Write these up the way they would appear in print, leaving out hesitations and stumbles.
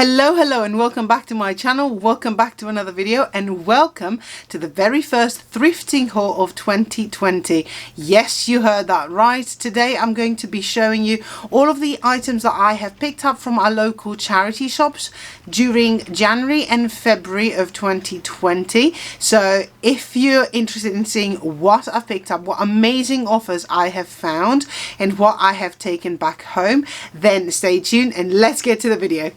Hello and welcome back to my channel, welcome back to another video, and welcome to the very first thrifting haul of 2020. Yes, you heard that right. Today I'm going to be showing you all of the items that I have picked up from our local charity shops during January and February of 2020. So if you're interested in seeing what I've picked up, what amazing offers I have found and what I have taken back home, then stay tuned and let's get to the video.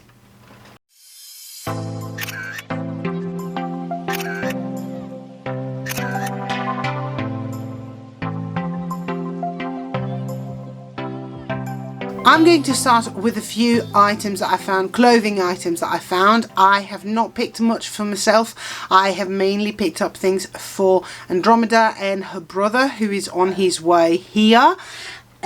I'm going to start with a few items that I found, clothing items that I found. I have not picked much for myself. I have mainly picked up things for Andromeda and her brother, who is on his way here.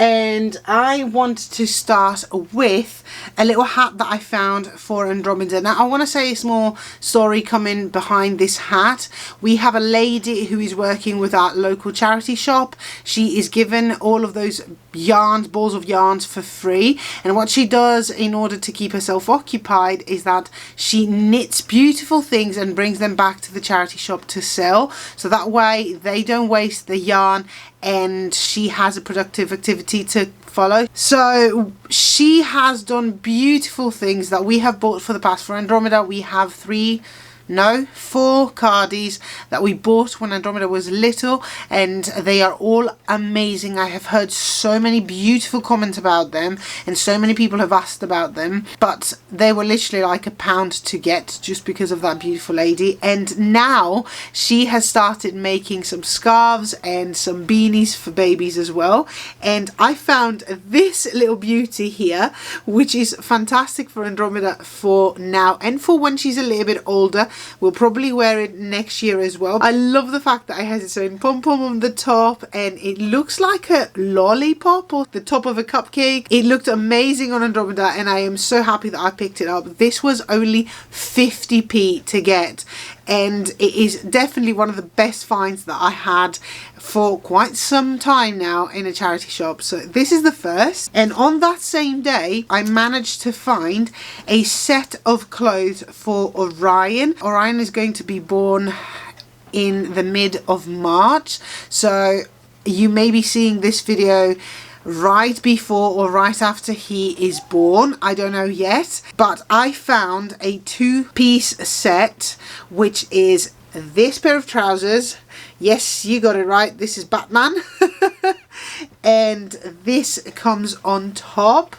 And I want to start with a little hat that I found for Andromeda. Now, I want to say a small story coming behind this hat. We have a lady who is working with our local charity shop. She is given all of those yarns, balls of yarns for free. And what she does in order to keep herself occupied is that she knits beautiful things and brings them back to the charity shop to sell. So that way they don't waste the yarn and she has a productive activity to follow. So she has done beautiful things that we have bought for the past. For Andromeda we have four cardies that we bought when Andromeda was little, and they are all amazing. I have heard so many beautiful comments about them and so many people have asked about them, but they were literally like £1 to get just because of that beautiful lady. And now she has started making some scarves and some beanies for babies as well, and I found this little beauty here, which is fantastic for Andromeda for now and for when she's a little bit older. We'll probably wear it next year as well. I love the fact that it has its own pom-pom on the top and it looks like a lollipop or the top of a cupcake. It looked amazing on Andromeda and I am so happy that I picked it up. This was only 50p to get, and it is definitely one of the best finds that I had for quite some time now in a charity shop. So this is the first, and on that same day I managed to find a set of clothes for Orion. Orion is going to be born in the mid of March, so you may be seeing this video right before or right after he is born. I don't know yet, but I found a two-piece set, which is this pair of trousers. Yes, you got it right, this is Batman. And this comes on top.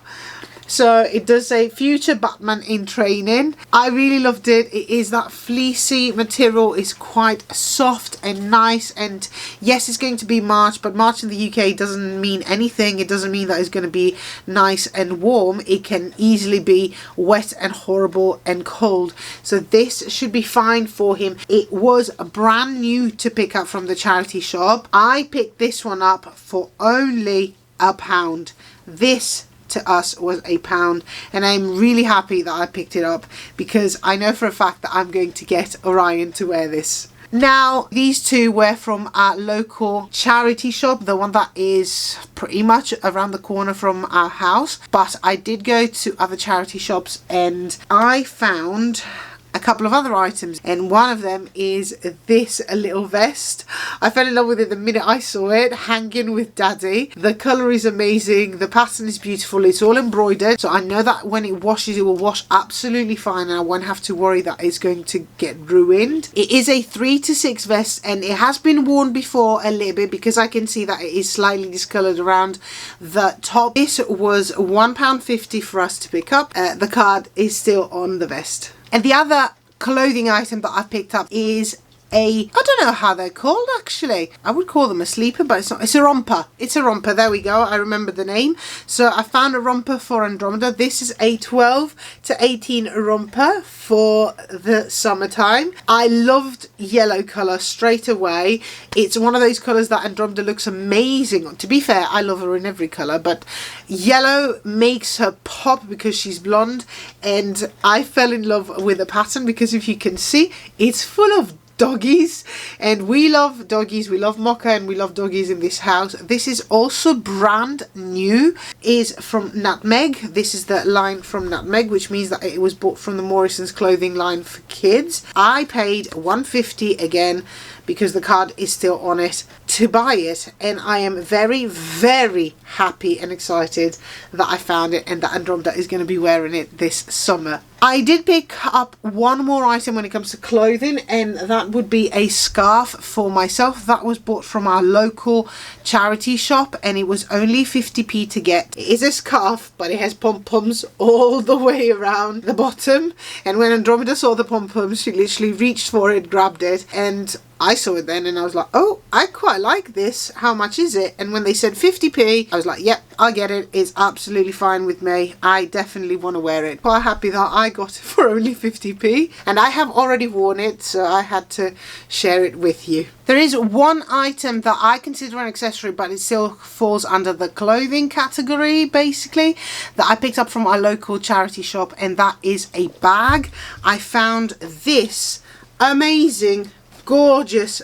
So it does say future Batman in training. I really loved it. It is that fleecy material, is quite soft and nice, and yes, it's going to be March, but March in the UK doesn't mean anything. It doesn't mean that it's going to be nice and warm. It can easily be wet and horrible and cold. So this should be fine for him. It was brand new to pick up from the charity shop. I picked this one up for only £1. This to us was £1, and I'm really happy that I picked it up because I know for a fact that I'm going to get Orion to wear this. Now, these two were from our local charity shop, the one that is pretty much around the corner from our house, but I did go to other charity shops and I found a couple of other items, and one of them is this little vest. I fell in love with it the minute I saw it, hanging with Daddy. The colour is amazing, the pattern is beautiful, it's all embroidered, so I know that when it washes it will wash absolutely fine and I won't have to worry that it's going to get ruined. It is a 3 to 6 vest and it has been worn before a little bit because I can see that it is slightly discoloured around the top. This was £1.50 for us to pick up. The card is still on the vest. And the other clothing item that I picked up is I don't know how they're called actually. I would call them a sleeper, but it's not. It's a romper. It's a romper. There we go. I remember the name. So I found a romper for Andromeda. This is a 12 to 18 romper for the summertime. I loved yellow colour straight away. It's one of those colours that Andromeda looks amazing on. To be fair, I love her in every colour, but yellow makes her pop because she's blonde, and I fell in love with the pattern because if you can see, it's full of doggies, and we love doggies. We love Mocha and we love doggies in this house. This is also brand new, is from Nutmeg. This is the line from Nutmeg, which means that it was bought from the Morrison's clothing line for kids. I paid $1.50 again because the card is still on it to buy it, and I am very, very happy and excited that I found it and that Andromeda is going to be wearing it this summer. I did pick up one more item when it comes to clothing, and that would be a scarf for myself. That was bought from our local charity shop and it was only 50p to get. It is a scarf, but it has pom-poms all the way around the bottom, and when Andromeda saw the pom-poms, she literally reached for it, grabbed it, and I saw it then and I was like, oh, I quite like this. How much is it? And when they said 50p, I was like, yep, I'll get it. It's absolutely fine with me. I definitely want to wear it. Quite happy that I got it for only 50p. And I have already worn it, so I had to share it with you. There is one item that I consider an accessory, but it still falls under the clothing category, basically, that I picked up from our local charity shop, and that is a bag. I found this amazing, gorgeous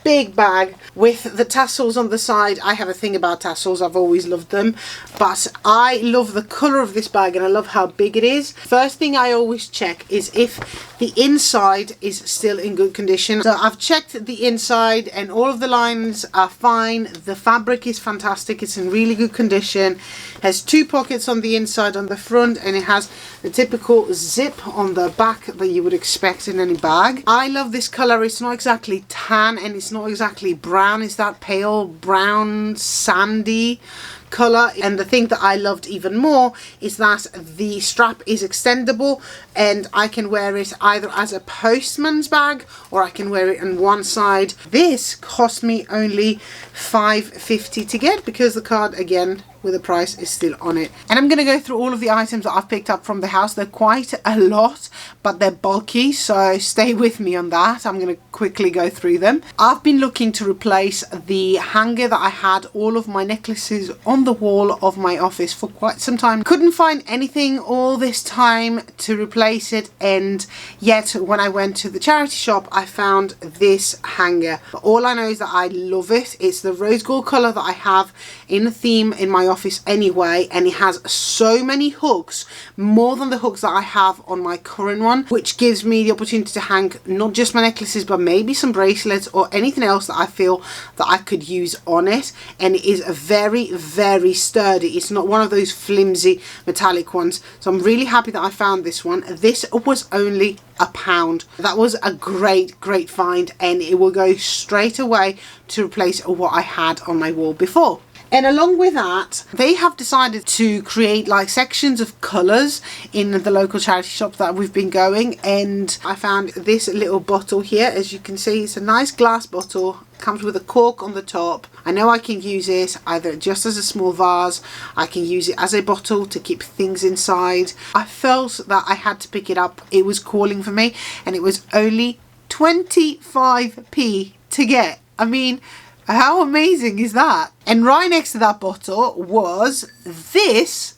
big bag with the tassels on the side. I have a thing about tassels, I've always loved them, but I love the colour of this bag and I love how big it is. First thing I always check is if the inside is still in good condition. So I've checked the inside and all of the lines are fine. The fabric is fantastic, it's in really good condition. It has two pockets on the inside, on the front, and it has the typical zip on the back that you would expect in any bag. I love this colour. It's not exactly tan and it's not exactly brown. It's that pale brown sandy colour, and the thing that I loved even more is that the strap is extendable and I can wear it either as a postman's bag or I can wear it on one side. This cost me only $5.50 to get because the card, again, with the price is still on it. And I'm going to go through all of the items that I've picked up from the house. They're quite a lot, but they're bulky, so stay with me on that. I'm going to quickly go through them. I've been looking to replace the hanger that I had all of my necklaces on the wall of my office for quite some time. Couldn't find anything all this time to replace it, and yet when I went to the charity shop I found this hanger. But all I know is that I love it. It's the rose gold colour that I have in a theme in my office anyway, and it has so many hooks, more than the hooks that I have on my current one, which gives me the opportunity to hang not just my necklaces but maybe some bracelets or anything else that I feel that I could use on it. And it is very, very sturdy. It's not one of those flimsy metallic ones, so I'm really happy that I found this one. This was only £1. That was a great find, and it will go straight away to replace what I had on my wall before. And along with that, they have decided to create like sections of colours in the local charity shop that we've been going, and I found this little bottle here. As you can see, it's a nice glass bottle. Comes with a cork on the top. I know I can use it either just as a small vase, I can use it as a bottle to keep things inside. I felt that I had to pick it up. It was calling for me, and it was only 25p to get. I mean, how amazing is that? And right next to that bottle was this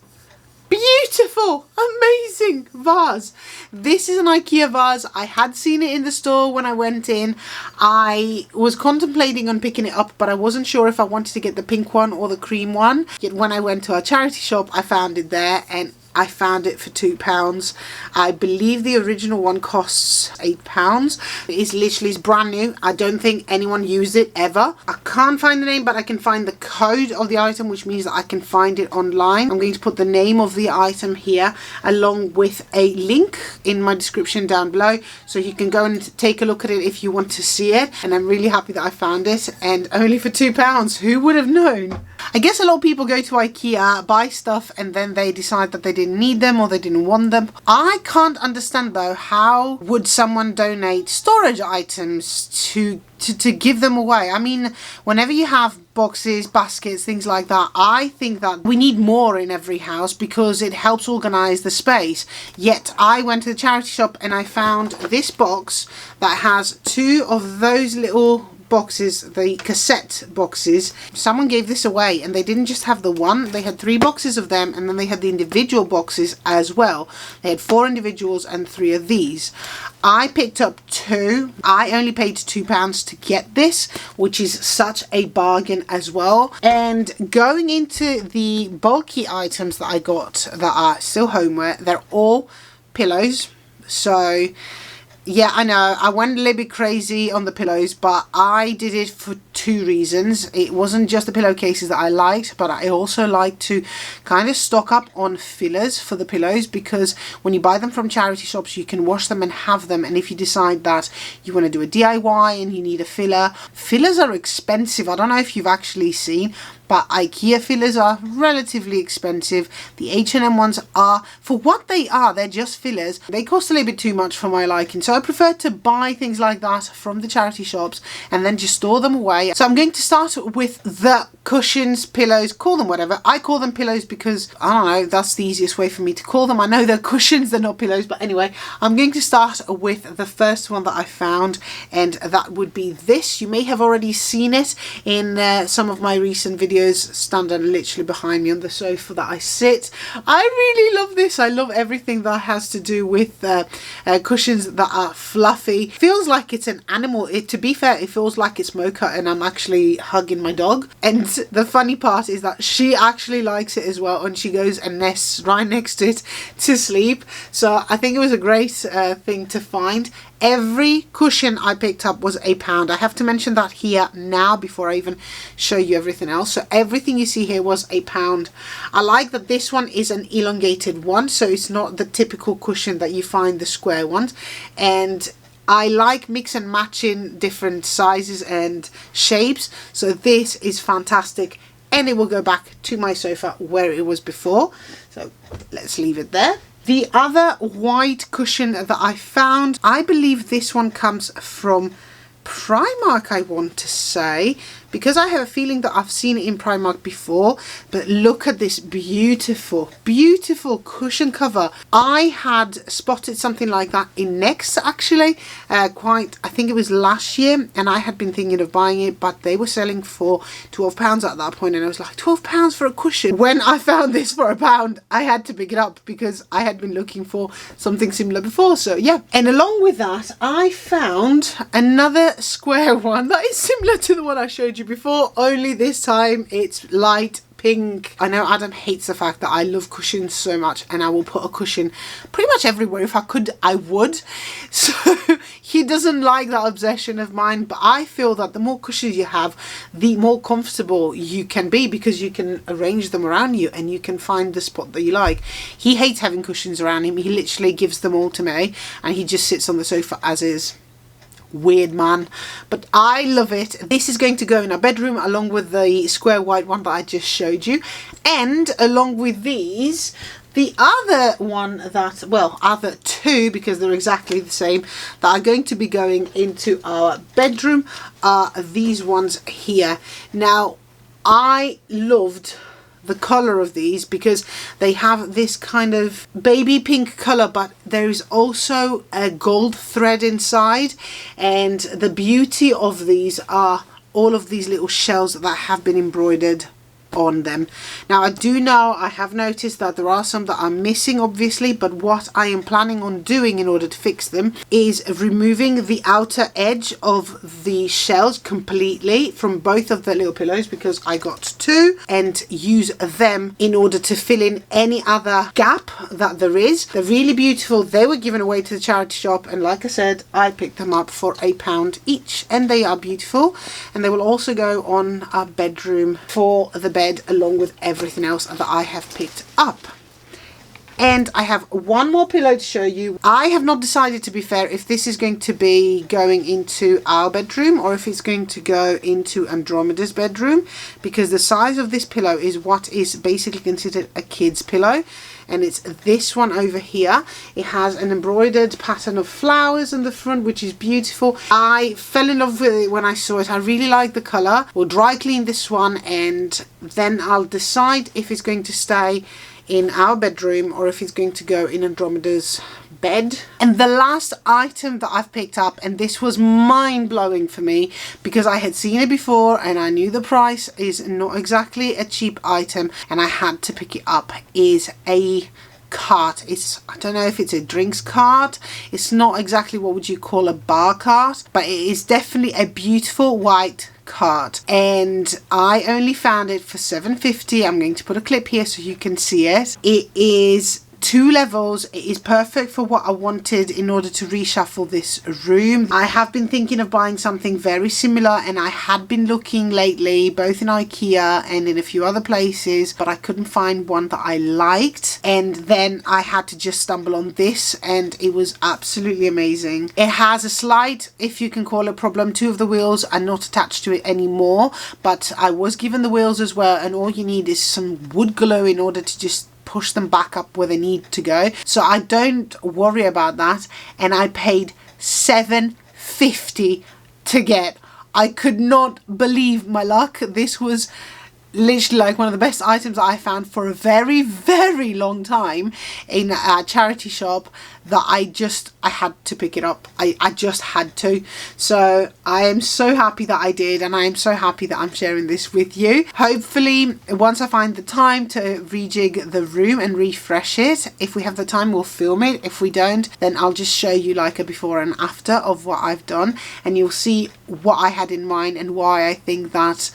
beautiful, amazing vase. This is an Ikea vase. I had seen it in the store when I went in. I was contemplating on picking it up, but I wasn't sure if I wanted to get the pink one or the cream one. Yet when I went to our charity shop, I found it there, and I found it for £2. I believe the original one costs £8. It's literally brand new. I don't think anyone used it ever. I can't find the name, but I can find the code of the item, which means that I can find it online. I'm going to put the name of the item here along with a link in my description down below, so you can go and take a look at it if you want to see it. And I'm really happy that I found it, and only for £2. Who would have known? I guess a lot of people go to Ikea, buy stuff, and then they decide that they didn't need them or they didn't want them. I can't understand though, how would someone donate storage items to give them away? I mean, whenever you have boxes, baskets, things like that, I think that we need more in every house because it helps organize the space. Yet I went to the charity shop and I found this box that has two of those little boxes, the cassette boxes. Someone gave this away, and they didn't just have the one, they had 3 boxes of them, and then they had the individual boxes as well. They had 4 individuals and 3 of these. I picked up 2. I only paid £2 to get this, which is such a bargain as well. And going into the bulky items that I got that are still homeware, they're all pillows. So yeah, I know I went a little bit crazy on the pillows, but I did it for 2 reasons. It wasn't just the pillowcases that I liked, but I also like to kind of stock up on fillers for the pillows, because when you buy them from charity shops, you can wash them and have them. And if you decide that you want to do a DIY and you need a filler, fillers are expensive. I don't know if you've actually seen, but Ikea fillers are relatively expensive. The H&M ones are, for what they are, they're just fillers. They cost a little bit too much for my liking, so I prefer to buy things like that from the charity shops and then just store them away. So I'm going to start with the cushions, pillows, call them whatever. I call them pillows because, I don't know, that's the easiest way for me to call them. I know they're cushions, they're not pillows, but anyway, I'm going to start with the first one that I found, and that would be this. You may have already seen it in some of my recent videos, standing literally behind me on the sofa that I sit. I really love this. I love everything that has to do with cushions that are fluffy. Feels like it's an animal. To be fair, it feels like it's Mocha and I'm actually hugging my dog. And the funny part is that she actually likes it as well, and she goes and nests right next to it to sleep. So I think it was a great thing to find. Every cushion I picked up was £1. I have to mention that here now before I even show you everything else. So everything you see here was £1. I like that this one is an elongated one, so it's not the typical cushion that you find the square ones. And I like mix and matching different sizes and shapes, so this is fantastic, and it will go back to my sofa where it was before. So let's leave it there. The other white cushion that I found, I believe this one comes from Primark, I want to say, because I have a feeling that I've seen it in Primark before. But look at this beautiful, beautiful cushion cover. I had spotted something like that in Next, actually, I think it was last year, and I had been thinking of buying it, but they were selling for £12 at that point, and I was like, £12 for a cushion? When I found this for £1, I had to pick it up because I had been looking for something similar before. So yeah, and along with that, I found another square one that is similar to the one I showed you before, only this time it's light pink. I know Adam hates the fact that I love cushions so much, and I will put a cushion pretty much everywhere. If I could, I would. So he doesn't like that obsession of mine, but I feel that the more cushions you have, the more comfortable you can be, because you can arrange them around you and you can find the spot that you like. He hates having cushions around him. He literally gives them all to me and he just sits on the sofa as is. Weird man, but I love it. This is going to go in our bedroom along with the square white one that I just showed you, and along with these, the other one that, well, other two, because they're exactly the same, that are going to be going into our bedroom are these ones here. Now, I loved the color of these because they have this kind of baby pink color, but there is also a gold thread inside, and the beauty of these are all of these little shells that have been embroidered on them. Now, I do know, I have noticed that there are some that are missing, obviously, but what I am planning on doing in order to fix them is removing the outer edge of the shells completely from both of the little pillows, because I got two, and use them in order to fill in any other gap that there is. They're really beautiful. They were given away to the charity shop, and like I said, I picked them up for £1 each, and they are beautiful, and they will also go on our bedroom for the bed along with everything else that I have picked up. And I have one more pillow to show you. I have not decided, to be fair, if this is going to be going into our bedroom or if it's going to go into Andromeda's bedroom, because the size of this pillow is what is basically considered a kid's pillow. And it's this one over here. It has an embroidered pattern of flowers on the front, which is beautiful. I fell in love with it when I saw it. I really like the colour. We'll dry clean this one, and then I'll decide if it's going to stay in our bedroom or if it's going to go in Andromeda's bed. And the last item that I've picked up, and this was mind-blowing for me because I had seen it before and I knew the price is not exactly a cheap item and I had to pick it up, is a cart. I don't know if it's a drinks cart. It's not exactly what would you call a bar cart, but it is definitely a beautiful white cart, and I only found it for $7.50. I'm going to put a clip here so you can see it. It is 2 levels. It is perfect for what I wanted in order to reshuffle this room. I have been thinking of buying something very similar, and I had been looking lately both in Ikea and in a few other places, but I couldn't find one that I liked, and then I had to just stumble on this, and it was absolutely amazing. It has a slight, if you can call it, problem. 2 of the wheels are not attached to it anymore, but I was given the wheels as well, and all you need is some wood glue in order to just push them back up where they need to go, so I don't worry about that. And I paid $7.50 to get. I could not believe my luck. This was literally like one of the best items I found for a very, very long time in a charity shop that I had to pick it up. I just had to. So I am so happy that I did, and I am so happy that I'm sharing this with you. Hopefully once I find the time to rejig the room and refresh it, if we have the time we'll film it. If we don't, then I'll just show you like a before and after of what I've done, and you'll see what I had in mind and why I think that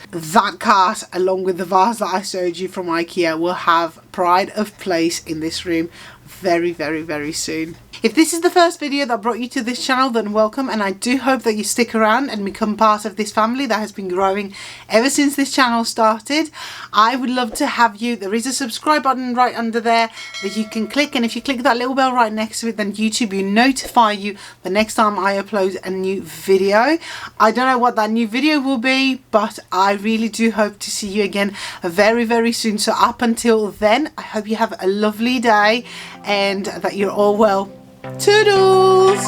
cart along with the vase that I showed you from Ikea will have pride of place in this room very, very, very soon. If this is the first video that brought you to this channel, then welcome, and I do hope that you stick around and become part of this family that has been growing ever since this channel started. I would love to have you. There is a subscribe button right under there that you can click, and if you click that little bell right next to it, then YouTube will notify you the next time I upload a new video. I don't know what that new video will be, but I really do hope to see you again very, very soon. So up until then, I hope you have a lovely day and that you're all well. Toodles!